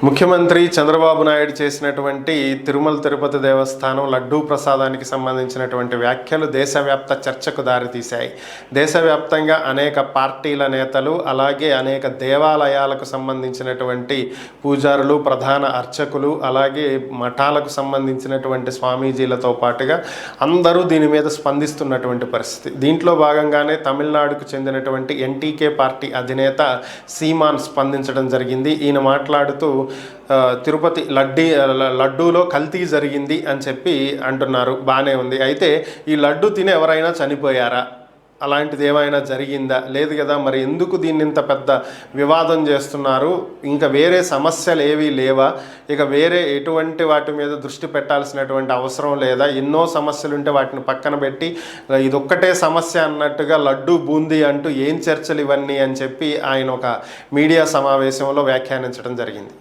ముఖ్యమంత్రి చంద్రబాబు నాయుడు చేసినటువంటి తిరుమల తిరుపతి దేవస్థానం లడ్డూ ప్రసాదానికి సంబంధించినటువంటి వ్యాఖ్యలు దేశవ్యాప్త చర్చకు దారితీశాయి. దేశవ్యాప్తంగా అనేక పార్టీల నేతలు, అలాగే అనేక దేవాలయాలకు సంబంధించినటువంటి పూజారులు, ప్రధాన అర్చకులు, అలాగే మఠాలకు సంబంధించినటువంటి స్వామీజీలతో పాటుగా అందరూ దీని మీద స్పందిస్తున్నటువంటి పరిస్థితి. దీంట్లో భాగంగానే తమిళనాడుకు చెందినటువంటి ఎన్టీకే పార్టీ అధినేత సీమాన్ స్పందించడం జరిగింది. ఈయన మాట్లాడుతూ తిరుపతి లడ్డూలో కల్తీ జరిగింది అని చెప్పి అంటున్నారు. బాగానే ఉంది. అయితే ఈ లడ్డు తిని ఎవరైనా చనిపోయారా? అలాంటిది ఏమైనా జరిగిందా? లేదు కదా. మరి ఎందుకు దీన్ని ఇంత పెద్ద వివాదం చేస్తున్నారు? ఇంకా వేరే సమస్యలు ఏవీ లేవా? ఇక వేరే ఎటువంటి వాటి మీద దృష్టి పెట్టాల్సినటువంటి అవసరం లేదా? ఎన్నో సమస్యలు ఉంటే వాటిని పక్కన పెట్టి ఇదొక్కటే సమస్య అన్నట్టుగా లడ్డు బూందీ అంటూ ఏం చర్చలు ఇవన్నీ అని చెప్పి ఆయన ఒక మీడియా సమావేశంలో వ్యాఖ్యానించడం జరిగింది.